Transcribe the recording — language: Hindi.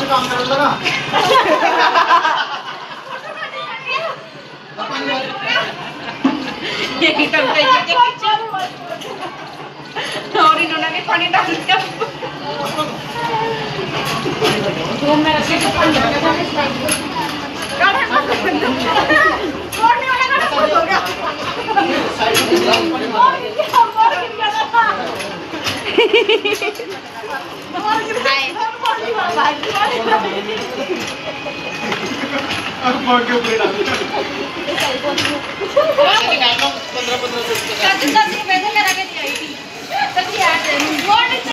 काम कर ना और इन्होंने भी पानी डाल दिया रूम में रखे तो पानी डाल दिया छोड़ने वाला का फुल हो गया अब के ऊपर डाल 15-15 रुपए